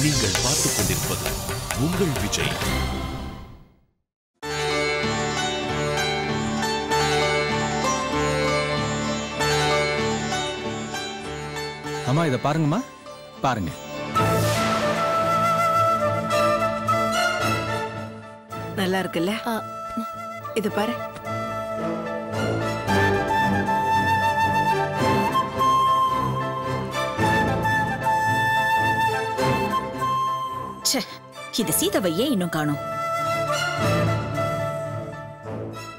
நீங்கள் பார்த்துக் கொண்டிருப்பது உங்கள் விஜய். அம்மா இத பாருங்கம்மா, பாருங்க. நல்லா இருக்குல்ல? இது பாரு. இது சீதாவை ஏன் இன்னும் காணோம்?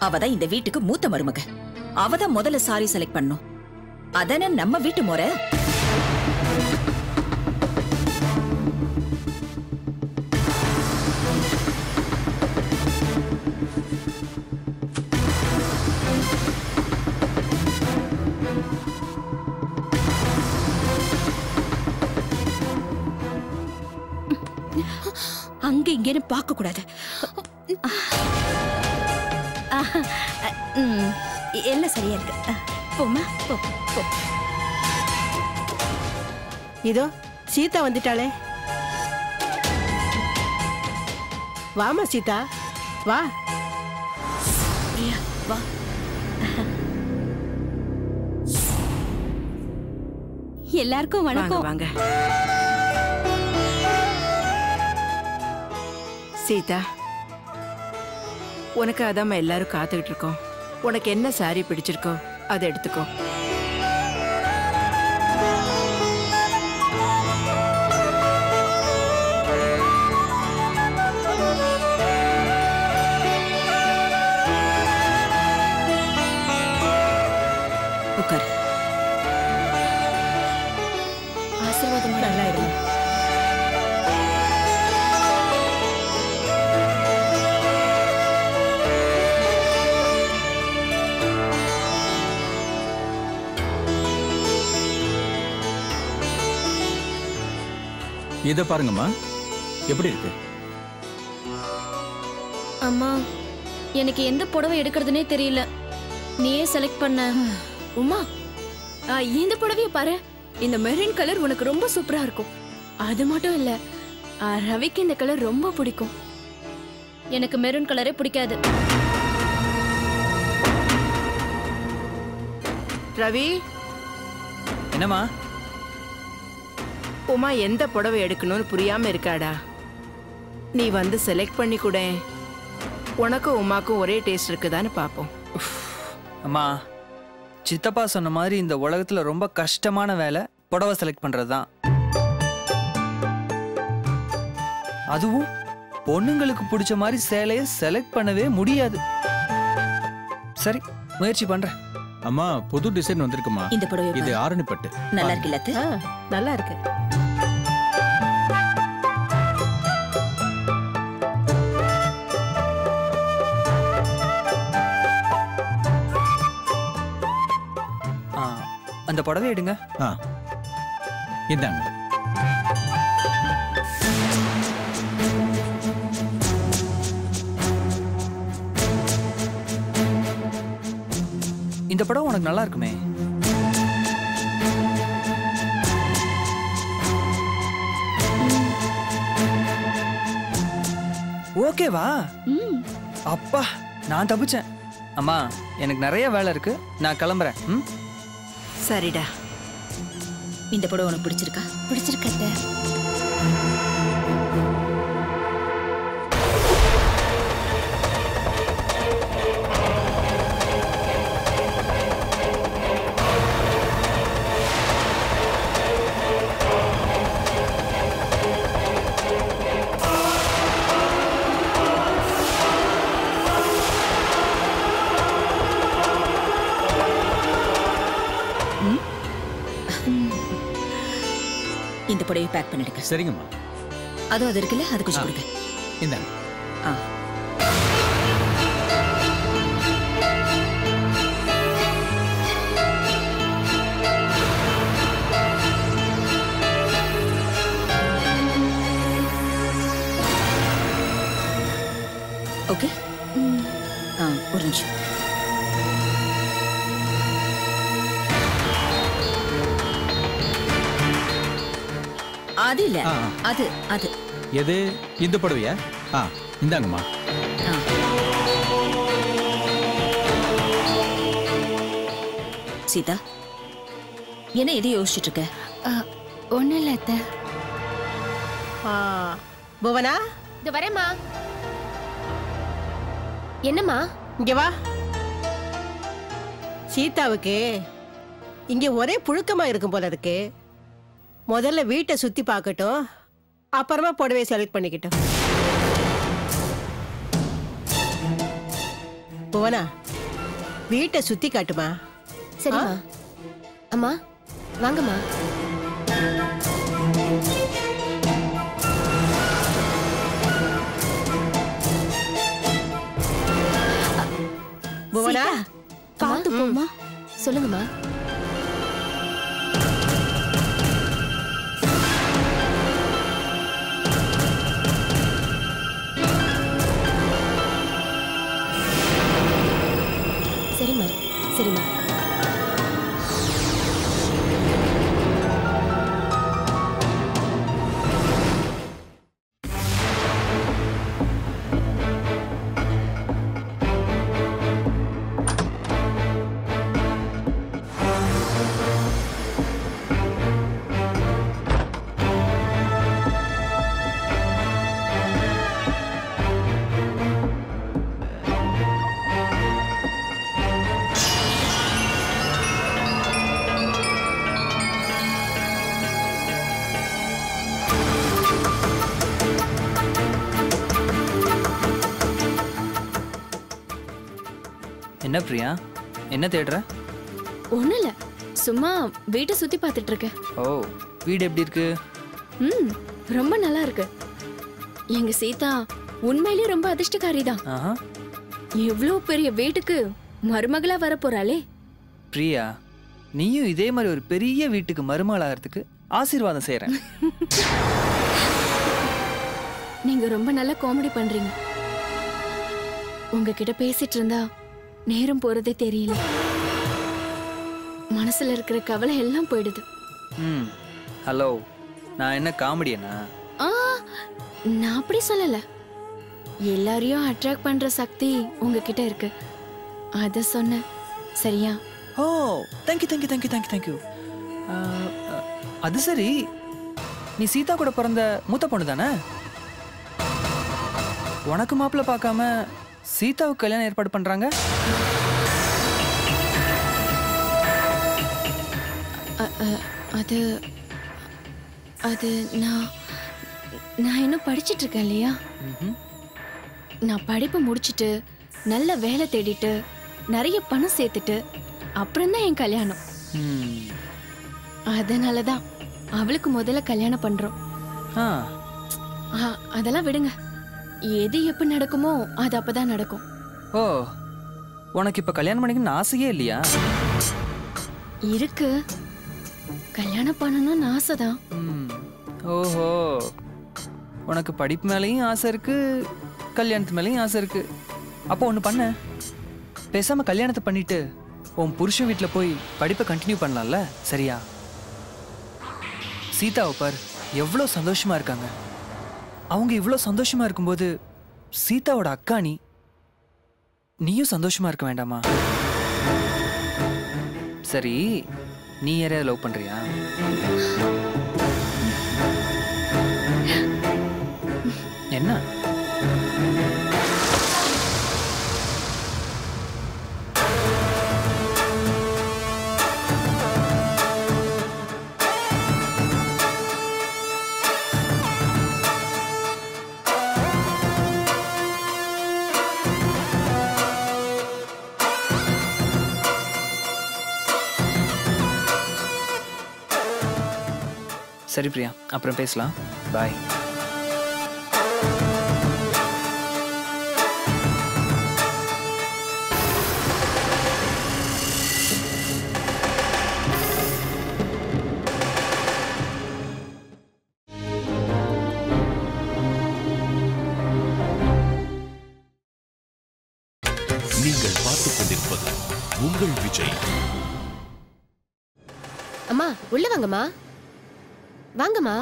அவதான் இந்த வீட்டுக்கு மூத்த மருமக. அவதான் முதல்ல சாரி செலக்ட் பண்ணும். அதானே நம்ம வீட்டு முறை. அங்க இங்கன்னு பார்க்க கூடாது. எல்லாம் சரியா இருக்கு. போமா போ. இதோ சீதா வந்துட்டாளே. வாமா சீதா, வா. பிரியா வா. எல்லாருக்கும் வணக்கம். வாங்க. சீதா, உனக்கு அதாம எல்லாரும் காத்துக்கிட்டு இருக்கோம். உனக்கு என்ன சாரி பிடிச்சிருக்கோ அதை எடுத்துக்கோ. உட்கார். ஆசீர்வாதம் நல்லா இருக்கும். இத பாருங்கம்மா, எப்படி இருக்கு? அம்மா, எனக்கு எந்த புடவை எடுக்கிறதுனே தெரியல. நீயே செலக்ட் பண்ண. உமா, இந்த புடவைய பாரு. இந்த மெரூன் கலர் உனக்கு ரொம்ப சூப்பரா இருக்கும். அது மட்டும் இல்ல, ரவிக்கு இந்த கலர் ரொம்ப பிடிக்கும். எனக்கு மெரூன் கலரே பிடிக்காது. ரவி, என்னம்மா? உமா எந்த புடவை எடுக்கணும்னு புரியாம இருக்காடா. நீ வந்து செலக்ட் பண்ணி கூட. உனக்கும் உமாக்கும் ஒரே டேஸ்ட் இருக்குதான்னு பாப்போம். அம்மா, சித்தப்பா சொன்ன மாதிரி இந்த உலகத்துல ரொம்ப கஷ்டமான வேலை புடவை செலக்ட் பண்றதுதான். அதுவும் பொண்ணுங்களுக்கு பிடிச்ச மாதிரி சேலைய செலக்ட் பண்ணவே முடியாது. சரி, முயற்சி பண்றேன். அம்மா, புது டிசைன் வந்திருக்குமா? இந்த புடவை இது ஆரணி பட்டு. நல்லா இருக்குல்ல? நல்லா இருக்கு. அந்த புடவை எடுங்க. இந்தாங்க. இந்த புடவை உனக்கு நல்லா இருக்குமே. ஓகேவா? அப்பா, நான் தப்பிச்சேன். அம்மா, எனக்கு நிறைய வேலை இருக்கு, நான் கிளம்புறேன். சரிடா. இந்த புடவை உனக்கு பிடிச்சிருக்கா? பிடிச்சிருக்கத்த. இந்த புடவை பேக் பண்ணிடுங்க. சரிங்கம்மா. அது இருக்குல்ல, அது கொஞ்சம் கொடுங்க. இந்தாங்க. ஓகே, ஒரு நிமிஷம். அது இல்ல ஆ. அது அது எது இந்த புடவையா? இந்தாங்கம்மா. ஆ. சீதா, என்ன எதை யோசிச்சுட்டு இருக்க? ஒன்றும் இல்லை அத்தை. புவனா, இது வரேம்மா. என்னம்மா? இங்க வா. சீதாவுக்கு இங்க ஒரே புழுக்கமா இருக்கும் போல இருக்கு. முதல்ல வீட்டை சுத்தி பார்க்கட்டும், அப்புறமா புடவையை செலக்ட் பண்ணிக்கிட்டோம். புவனா, வீட்டை சுத்தி காட்டுமா. சரிம்மா. அம்மா வாங்கம்மா. புவனா, பார்த்து போம்மா. சொல்லுங்கம்மா. சரிம்மா சரிம்மா. என்ன பிரியா, என்ன தேடுற? ஒன்றும் இல்லை, சும்மா வீட்டை சுற்றி பார்த்துட்டு இருக்கேன். ஓ, வீடு எப்படி இருக்கு? ரொம்ப நல்லா இருக்கு. எங்க சீதா உண்மையிலேயே ரொம்ப அதிர்ஷ்டக்காரி தான். ஆஹா. எவ்வளோ பெரிய வீட்டுக்கு மருமகளா வர போறாளே. பிரியா, நீயும் இதே மாதிரி ஒரு பெரிய வீட்டுக்கு மருமகளாகிறதுக்கு ஆசீர்வாதம் செய்கிறேன். நீங்க ரொம்ப நல்லா காமெடி பண்றீங்க. உங்ககிட்ட பேசிட்டு இருந்தா நேரம் போறதே தெரியல. மனசுல இருக்கிற கவலை எல்லாம் போயிடுது. ஹலோ, நான் என்ன காமெடியனா? நான் அப்படி சொல்லல. எல்லாரையும் அட்ராக்ட் பண்ற சக்தி உங்ககிட்ட இருக்கு, அத சொன்ன. சரியா? ஓ, thank you thank you thank you thank you thank you. அது சரி, நீ சீதா கூட பிறந்த மூத்த பொண்ணு தானே? உனக்கு மாப்பிள்ள பார்க்காம சீதாவுக்கு கல்யாணம் ஏற்பாடு பண்றாங்க. அது அது நான் இன்னும் படிச்சிட்டு இருக்கேன் இல்லையா. நான் படிப்பை முடிச்சிட்டு நல்ல வேலை தேடிட்டு நிறைய பணம் சேர்த்துட்டு அப்புறம்தான் என் கல்யாணம். அதனாலதான் அவளுக்கு முதல்ல கல்யாணம் பண்றோம். அதெல்லாம் விடுங்க, எது எப்ப நடக்குமோ அது அப்பதான் நடக்கும். ஓ, உனக்கு இப்ப கல்யாணம் பண்ணிக்கணும்னு ஆசையே இல்லையா? இருக்கு, கல்யாணம் பண்ணணும்னு ஆசைதான். ஓஹோ, உனக்கு படிப்பு மேலேயும் ஆசை இருக்கு, கல்யாணத்து மேலேயும் ஆசை இருக்கு. அப்போ ஒன்று பண்ண, பேசாம கல்யாணத்தை பண்ணிட்டு உன் புருஷன் வீட்டில் போய் படிப்பை கண்டினியூ பண்ணலாம்ல? சரியா? சீதாவை பார், எவ்வளோ சந்தோஷமா இருக்காங்க. அவங்க இவ்வளோ சந்தோஷமா இருக்கும்போது சீதாவோட அக்கா நீயும் சந்தோஷமா இருக்க வேண்டாமா? சரி, நீ யாரையாவது லவ் பண்றியா? என்ன? சரி பிரியா, அப்புறம் பேசலாம். பாய். நீங்கள் பார்த்துக் கொண்டிருப்பது உங்கள் விஜய். அம்மா உள்ள வாங்கம்மா. வாங்கம்மா.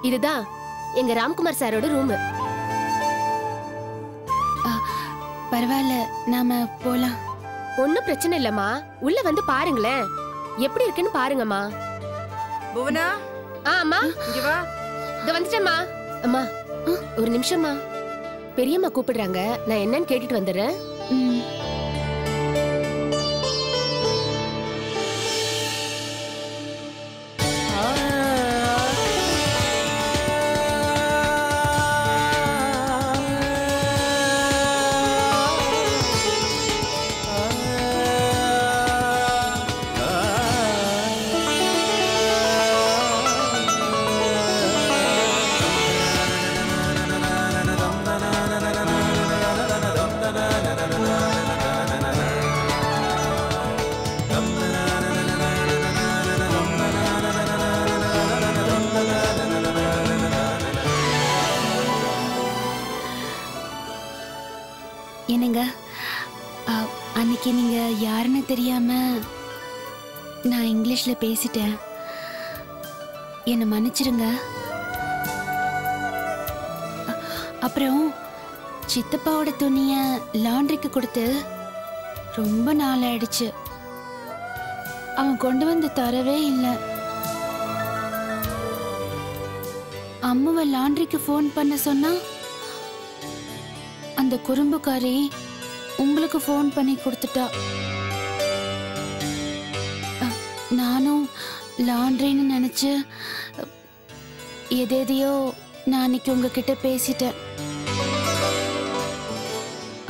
இதுதான் எங்க ராம்குமார் சாரோட ரூம். பரவாயில்ல, நாம போலாம். ஒன்னும் பிரச்சனை இல்லம்மா, உள்ள வந்து பாருங்களேன், எப்படி இருக்குன்னு பாருங்கம்மா. புவனா, அம்மா இங்க வா. இத வந்துட்டேம்மா. அம்மா ஒரு நிமிஷம்மா, பெரியம்மா கூப்பிடுறாங்க, நான் என்னன்னு கேட்டுட்டு வந்துடுறேன். என்னங்க, அன்னைக்கு நீங்க யாருன்னு தெரியாம நான் இங்கிலீஷ்ல பேசிட்டேன், என்னை மன்னிச்சிருங்க. அப்புறம் சித்தப்பாவோட துணிய லாண்ட்ரிக்கு கொடுத்து ரொம்ப நாள் ஆயிடுச்சு, அவன் கொண்டு வந்து தரவே இல்லை. அம்மாவை லாண்ட்ரிக்கு ஃபோன் பண்ண சொன்னா அந்த குறும்புக்காரி உங்களுக்கு ஃபோன் பண்ணி கொடுத்துட்டா. நானும் லாண்ட்ரின்னு நினைச்சு எதையோ நான் அன்னைக்கு உங்ககிட்ட பேசிட்டேன்.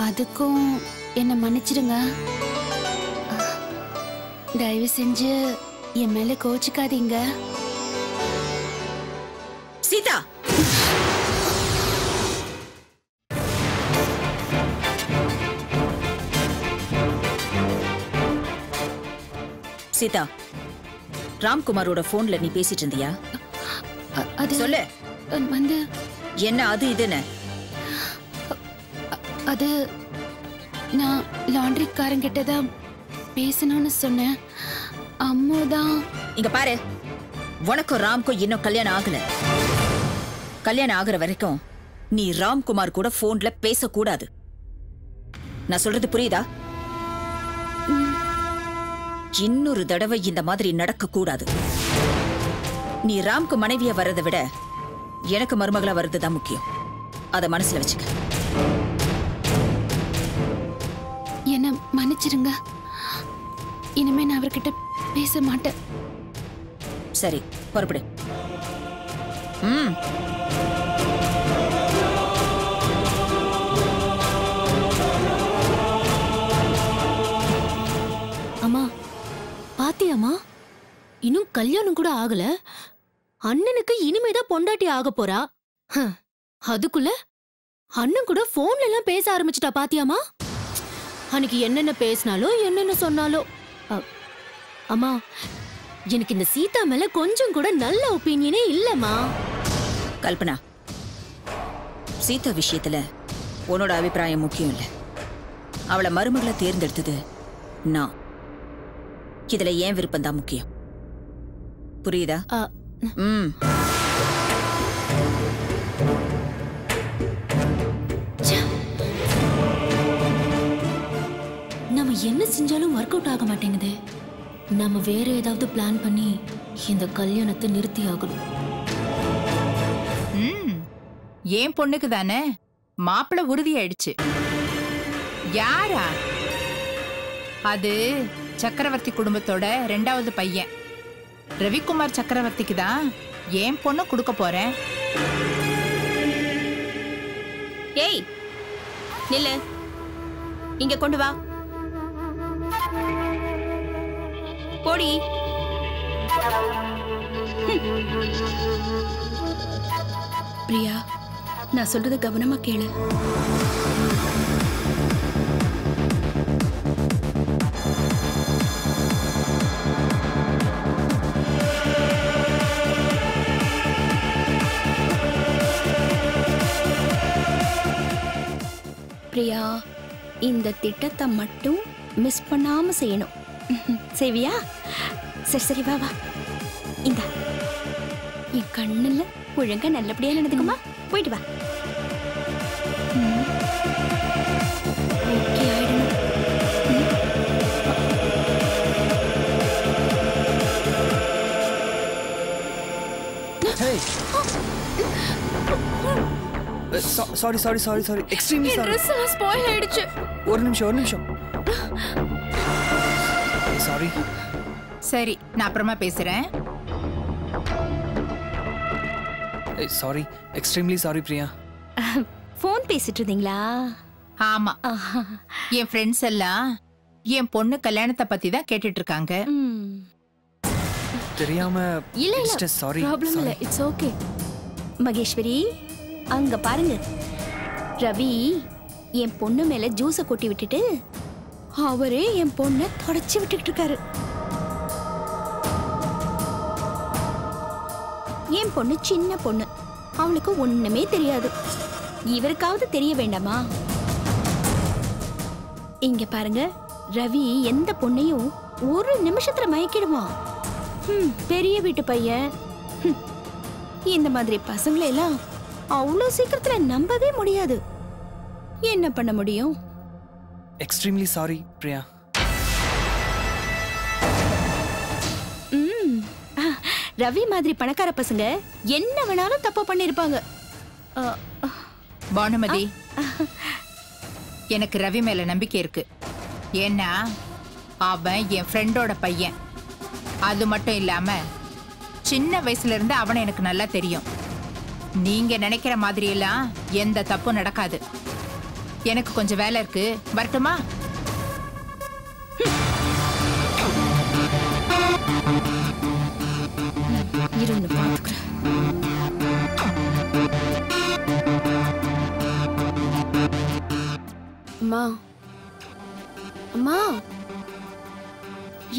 அதுக்கும் என்னை மன்னிச்சிடுங்க. தயவு செஞ்சு என் மேல கோச்சிக்காதீங்க. சீதா, சீதா, ராம்குமாரோட போன்ல நீ பேசிட்டு இருந்தியா? அது சொல்லு. வந்து என்ன அது இதுன்னு? அது நான் லாண்ட்ரிக்காரங்கிட்ட தான் பேசணும்னு சொன்னேன். அம்மா தான். இங்க பாரு, உனக்கும் ராம்க்கும் இன்னும் கல்யாணம் ஆகல. கல்யாணம் ஆகுற வரைக்கும் நீ ராம்குமார் கூட போன்ல பேசக்கூடாது. நான் சொல்றது புரியுதா? இன்னொரு தடவை இந்த மாதிரி நடக்க கூடாது. நீ ராம்க்கு மனைவியா வர்றதை விட எனக்கு மருமகளா வர்றதுதான் முக்கியம். அத மனசுல வச்சுக்க. என்ன மன்னிச்சிருங்க, இனிமே நான் அவர்கிட்ட பேச மாட்டேன். சரி, புறப்படு. அம்மா பாத்தியாமா, இன்னும் கல்யாணம் கூட ஆகல, அண்ணனுக்கு இனிமேதான் பொண்டாட்டி ஆக போறா. அதுக்குள்ள அண்ணன் கூட போன்ல எல்லாம் பேச ஆரம்பிச்சுட்டா பாத்தியாமா? அன்னைக்கு என்னென்ன பேசினாலோ என்னென்ன சொன்னாலோ. அம்மா, எனக்கு இந்த சீதா மேல கொஞ்சம் கூட நல்ல ஒப்பீனியனே இல்லம்மா. கல்பனா, சீதா விஷயத்துல உன்னோட அபிப்பிராயம் முக்கியம் இல்ல. அவளை மருமகளை தேர்ந்தெடுத்தது நான். இதுல ஏன் விருப்பம் தான் முக்கியம். புரியுதா? நம்ம என்ன செஞ்சாலும் ஒர்க் அவுட் ஆக மாட்டேங்குது. நம்ம வேற ஏதாவது பிளான் பண்ணி இந்த கல்யாணத்தை நிறுத்தி ஆகணும். ஏன் பொண்ணுக்கு தானே மாப்பிள்ளை உறுதியாயிடுச்சு. யாரா அது? சக்கரவர்த்தி குடும்பத்தோட 2வது பையன் ரவிக்குமார் சக்கரவர்த்திக்கு தான் ஏன் பொண்ணு கொடுக்க போறேன். ஏய் நில்லு, இங்க கொண்டு வா. போடி. பிரியா, நான் சொல்றது கவனமா கேளு. பிரியா, இந்த திட்டத்தை மட்டும் மிஸ் பண்ணாம செய்யணும். செய்வியா? சரி சரி, வா வா. இந்த என் கண்ணுல ஒழுங்கா நல்லபடியா நடந்துக்குமா. போயிட்டு வா. ஓகே ஆயிடும். Sorry extremely sorry. Dress எல்லாம் ஸ்பாயில் ஆயிடுச்சு. ஒரு நிமிஷம். சாரி. சரி, நான் அப்புறமா பேசுறேன். Sorry, extremely sorry Priya. Phone பேசிட்டு இருந்தீங்களா? ஆமா, என் ஃப்ரெண்ட்ஸ் எல்லாம் என் பொண்ணு கல்யாணத்தை பத்தி தான் கேட்டுட்டு இருக்காங்க. தெரியாம இல்ல சாரி. ப்ராப்ளம் இல்ல, இட்ஸ் ஓகே. மகேஸ்வரி, அங்க பாருங்க. ரவி என் பொண்ணு மேல ஜூஸ கொட்டி விட்டுட்டு அவரே என் பொண்ணை தொடச்சி விட்டுக்கிட்டு இருக்காரு. என் பொண்ணு சின்ன பொண்ணு, அவளுக்கு ஒண்ணுமே தெரியாது. இவருக்காவது தெரிய வேண்டாமா? இங்க பாருங்க, ரவி எந்த பொண்ணையும் ஒரு நிமிஷத்துல மயக்கிடுவான். பெரிய வீட்டு பையன். இந்த மாதிரி பசங்களை எல்லாம் அவ்வளவு சீக்கிரத்துல நம்பவே முடியாது. என்ன பண்ண முடியும்? Extremely sorry Priya. ரவி மாதிரி பணக்கார பசங்க என்ன வேணாலும் தப்பா பண்ணிருப்பாங்க. பானுமதி, எனக்கு ரவி மேல நம்பிக்கை இருக்கு. ஏன்னா அவன் என் ஃப்ரெண்டோட பையன். அது மட்டும் இல்லாம சின்ன வயசுல இருந்து அவனை எனக்கு நல்லா தெரியும். நீங்க நினைக்கிற மாதிரி எல்லாம் எந்த தப்பும் நடக்காது. எனக்கு கொஞ்சம் வேலை இருக்கு, வரட்டுமா? இருந்து பாத்துக்கிறேன். அம்மா, அம்மா,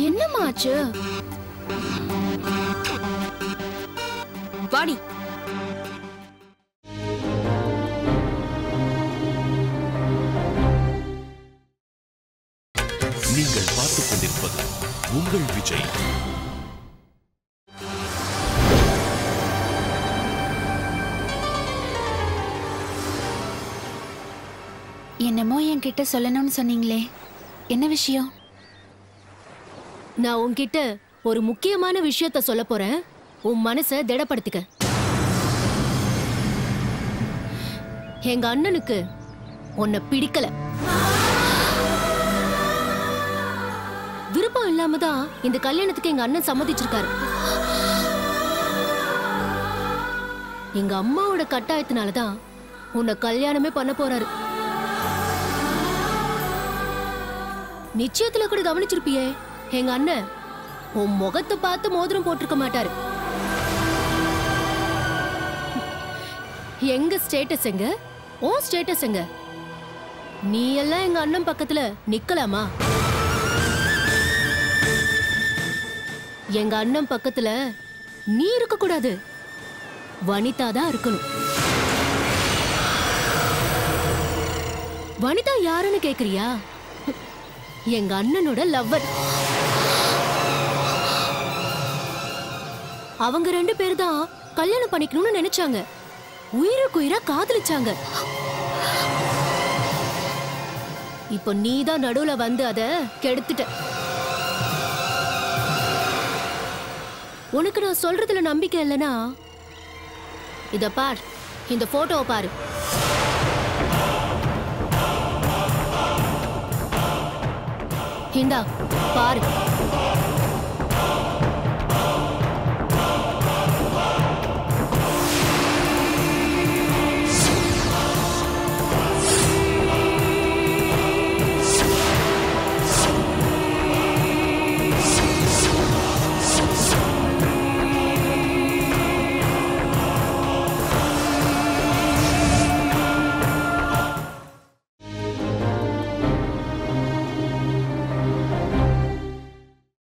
என்னம்மா ஆச்சு? வாடி. நீங்கள் பார்த்துக் கொண்டிருப்பது உங்கள் விஜய். என்னமோ என்கிட்ட சொல்லணும்னு சொன்னீங்களே, என்ன விஷயம்? நான் உன்கிட்ட ஒரு முக்கியமான விஷயத்த சொல்ல போறேன். உன் மனசை திடப்படுத்திக்க. எங்க அண்ணனுக்கு உன்னை பிடிக்கல. விருப்பம் இல்லாம தான் இந்த கல்யாணத்துக்கு எங்க அண்ணன் சம்மதிச்சிருக்காரு. எங்க அம்மாவோட கட்டாயத்தினாலதான் உன்னை கல்யாணமே பண்ண போறாரு. நிச்சயத்துல கூட கவனிச்சிருப்பியே, எங்க அண்ணன் உன் முகத்தை பார்த்து மோதிரம் போட்டிருக்க மாட்டாரு. எங்க ஸ்டேட்டஸ் எங்க, உன் ஸ்டேட்டஸ் எங்க? நீ எல்லாம் எங்க அண்ணன் பக்கத்துல நிக்கலாமா? எங்க அண்ணன் பக்கத்துல நீ இருக்க கூடாது, வனிதா தான் இருக்கணும். வனிதா யாருன்னு கேக்குறியா? எங்க அண்ணனோட லவ்வர். அவங்க 2 பேர் தான் கல்யாணம் பண்ணிக்கணும்னு நினைச்சாங்க. உயிருக்குயிரா காதலிச்சாங்க. இப்போ நீதான் நடுவுல வந்து அத கெடுத்துட்ட. உனக்கு நான் சொல்றதுல நம்பிக்கை இல்லைனா இத பார், இந்த போட்டோவை பாரு. இந்தா பாரு.